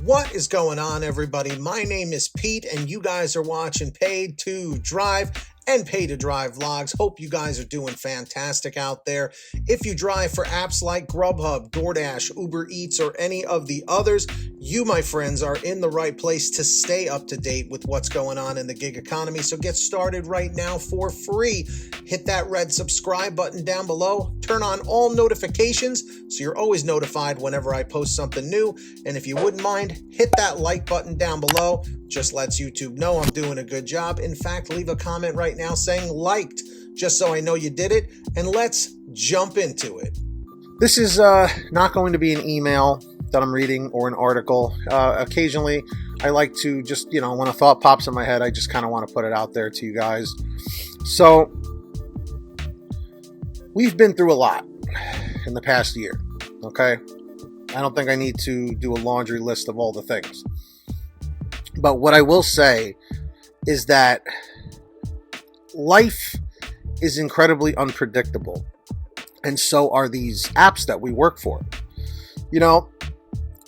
What is going on, everybody? My name is Pete, and you guys are watching Paid to Drive and Pay to Drive vlogs. Hope you guys are doing fantastic out there. If you drive for apps like Grubhub, DoorDash, Uber Eats, or any of the others, you, my friends, are in the right place to stay up to date with what's going on in the gig economy. So get started right now for free. Hit that red subscribe button down below. Turn on all notifications so you're always notified whenever I post something new. And if you wouldn't mind, hit that like button down below. Just lets YouTube know I'm doing a good job. In fact, leave a comment right now saying liked, just so I know you did it. And let's jump into it. This is not going to be an email that I'm reading or an article. Occasionally, I like to just, when a thought pops in my head, I just kind of want to put it out there to you guys. So, we've been through a lot in the past year, okay? I don't think I need to do a laundry list of all the things. But what I will say is that life is incredibly unpredictable. And so are these apps that we work for.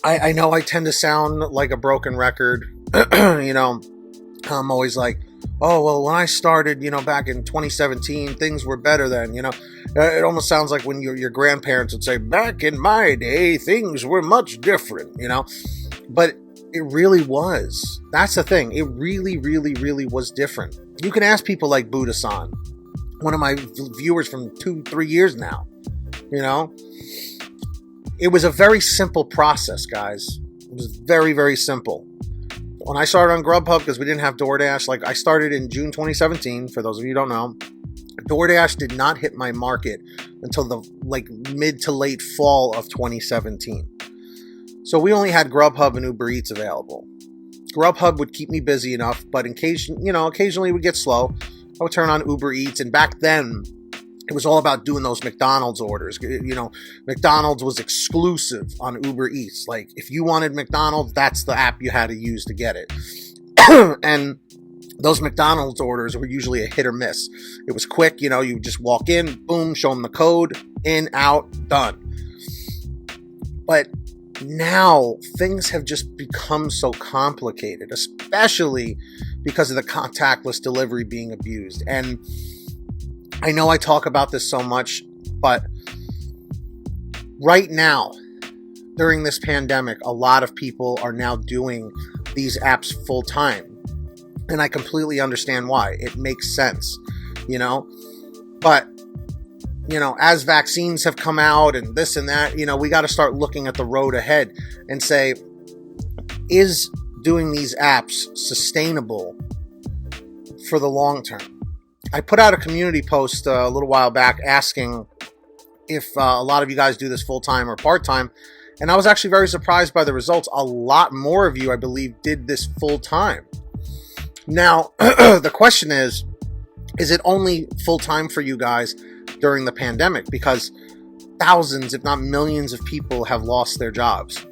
I know I tend to sound like a broken record. I'm always like, oh, well, when I started, back in 2017, things were better then, It almost sounds like when your grandparents would say, back in my day, things were much different, But it really was. That's the thing. It really, really, really was different. You can ask people like Buddha-san, one of my viewers from 2-3 years now, It was a very simple process, guys. It was very, very simple. When I started on Grubhub, because we didn't have DoorDash, I started in June 2017, for those of you who don't know. DoorDash did not hit my market until the mid to late fall of 2017. So we only had Grubhub and Uber Eats available. Grubhub would keep me busy enough, but occasionally it would get slow. I would turn on Uber Eats, and back then it was all about doing those McDonald's orders. McDonald's was exclusive on Uber Eats. If you wanted McDonald's, that's the app you had to use to get it. And those McDonald's orders were usually a hit or miss. It was quick, you would just walk in, boom, show them the code, in, out, done. But now things have just become so complicated, especially because of the contactless delivery being abused. And I know I talk about this so much, but right now, during this pandemic, a lot of people are now doing these apps full time. And I completely understand why. It makes sense, But, as vaccines have come out and this and that, we got to start looking at the road ahead and say, is doing these apps sustainable for the long term? I put out a community post a little while back asking if a lot of you guys do this full-time or part-time. And I was actually very surprised by the results. A lot more of you, I believe, did this full-time. Now, the question is it only full-time for you guys during the pandemic? Because thousands, if not millions of people have lost their jobs.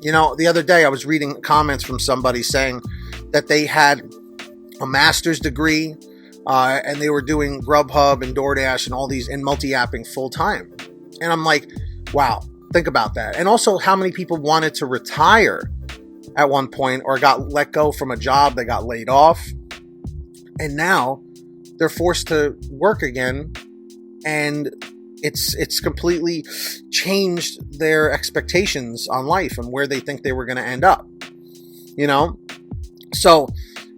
The other day I was reading comments from somebody saying that they had a master's degree and they were doing Grubhub and DoorDash and all these and multi-apping full-time. And I'm like, wow, think about that. And also how many people wanted to retire at one point or got let go from a job, they got laid off. And now they're forced to work again, and it's completely changed their expectations on life and where they think they were going to end up. So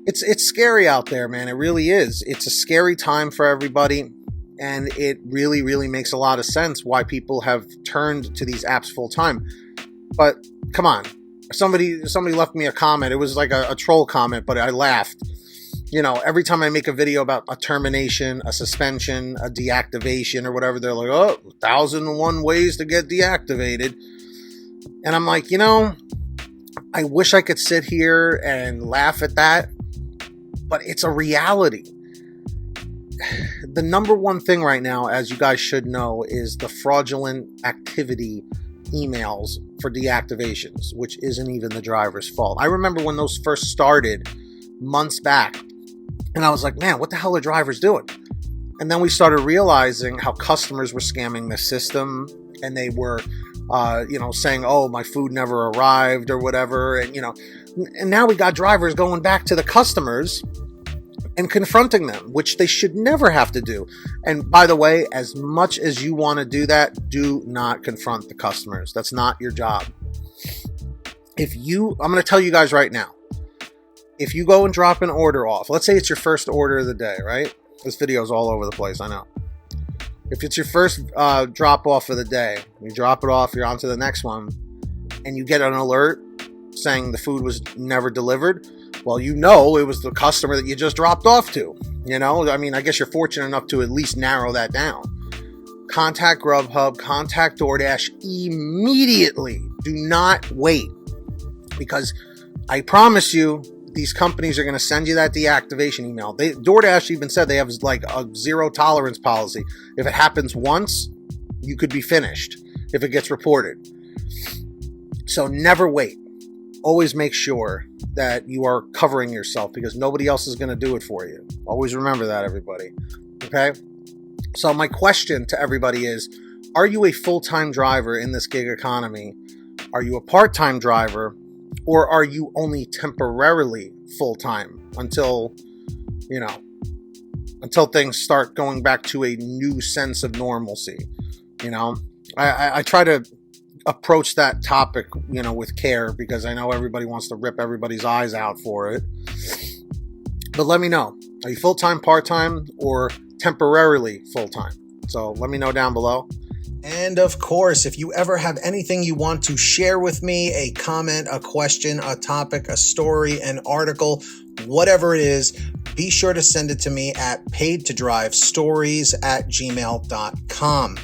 it's scary out there, man. It really is. It's a scary time for everybody, and it really, really makes a lot of sense why people have turned to these apps full time. But come on, somebody left me a comment. It was like a troll comment, but I laughed. Every time I make a video about a termination, a suspension, a deactivation, or whatever, they're like, oh, 1,001 ways to get deactivated. And I'm like, I wish I could sit here and laugh at that, but it's a reality. The number one thing right now, as you guys should know, is the fraudulent activity emails for deactivations, which isn't even the driver's fault. I remember when those first started months back, and I was like, man, what the hell are drivers doing? And then we started realizing how customers were scamming the system, and they were saying, oh, my food never arrived or whatever. And now we got drivers going back to the customers and confronting them, which they should never have to do. And by the way, as much as you want to do that, do not confront the customers. That's not your job. I'm going to tell you guys right now, if you go and drop an order off, let's say it's your first order of the day, right? This video is all over the place, I know. If it's your first drop off of the day, you drop it off, you're on to the next one, and you get an alert saying the food was never delivered, well, it was the customer that you just dropped off to. I guess you're fortunate enough to at least narrow that down. Contact Grubhub, contact DoorDash immediately. Do not wait, because I promise you, these companies are going to send you that deactivation email. DoorDash even said they have like a zero tolerance policy. If it happens once, you could be finished if it gets reported. So never wait. Always make sure that you are covering yourself, because nobody else is going to do it for you. Always remember that, everybody. Okay? So my question to everybody is, are you a full-time driver in this gig economy? Are you a part-time driver? Or are you only temporarily full-time until things start going back to a new sense of normalcy? I try to approach that topic, with care, because I know everybody wants to rip everybody's eyes out for it. But let me know. Are you full-time, part-time, or temporarily full-time? So let me know down below. And of course, if you ever have anything you want to share with me, a comment, a question, a topic, a story, an article, whatever it is, be sure to send it to me at paidtodrivestories@gmail.com.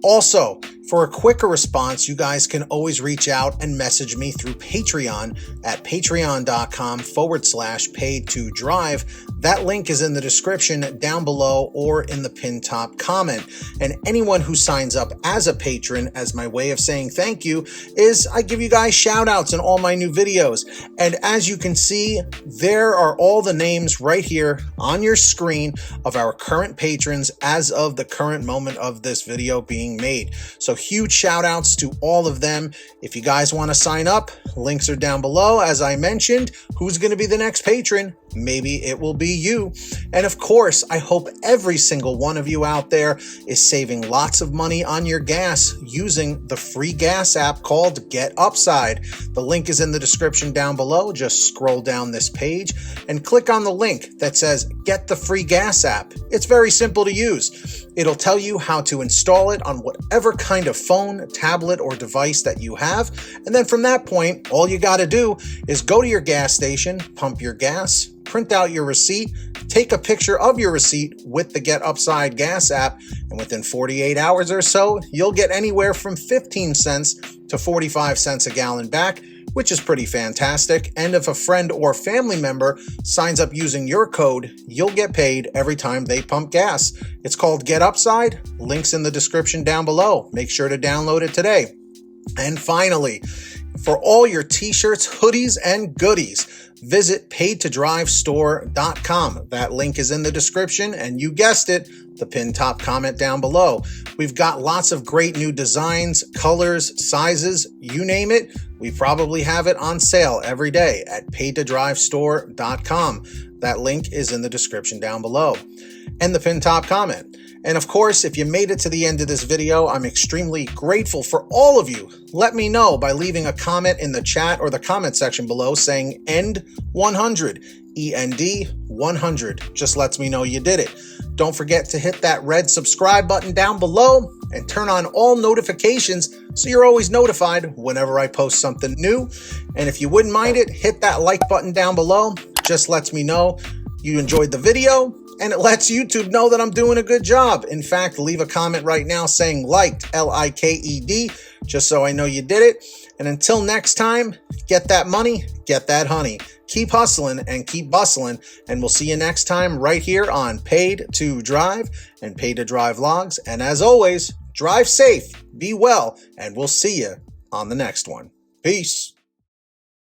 Also, for a quicker response, you guys can always reach out and message me through Patreon at patreon.com/paidtodrive. That link is in the description down below or in the pinned top comment. And anyone who signs up as a patron, as my way of saying thank you, is I give you guys shout outs in all my new videos. And as you can see, there are all the names right here on your screen of our current patrons as of the current moment of this video being made. So huge shout outs to all of them. If you guys want to sign up, links are down below. As I mentioned, who's going to be the next patron? Maybe it will be you. And of course, I hope every single one of you out there is saving lots of money on your gas using the free gas app called Get Upside. The link is in the description down below. Just scroll down this page and click on the link that says Get the Free Gas App. It's very simple to use. It'll tell you how to install it on whatever kind of phone, tablet, or device that you have. And then from that point, all you got to do is go to your gas station, pump your gas, print out your receipt, take a picture of your receipt with the Get Upside gas app, and within 48 hours or so, you'll get anywhere from 15 cents to 45 cents a gallon back, which is pretty fantastic. And if a friend or family member signs up using your code, you'll get paid every time they pump gas. It's called Get Upside. Links in the description down below. Make sure to download it today. And finally, for all your t-shirts, hoodies, and goodies, visit paidtodrivestore.com. That link is in the description, and you guessed it, the pinned top comment down below. We've got lots of great new designs, colors, sizes, you name it. We probably have it on sale every day at paidtodrivestore.com. That link is in the description down below and the pinned top comment. And of course, if you made it to the end of this video, I'm extremely grateful for all of you. Let me know by leaving a comment in the chat or the comment section below saying END 100, END 100. Just lets me know you did it. Don't forget to hit that red subscribe button down below and turn on all notifications so you're always notified whenever I post something new. And if you wouldn't mind it, hit that like button down below. Just lets me know you enjoyed the video, and it lets YouTube know that I'm doing a good job. In fact, leave a comment right now saying liked, L-I-K-E-D, just so I know you did it. And until next time, get that money, get that honey. Keep hustling and keep bustling, and we'll see you next time right here on Paid to Drive and Paid to Drive Vlogs. And as always, drive safe, be well, and we'll see you on the next one. Peace.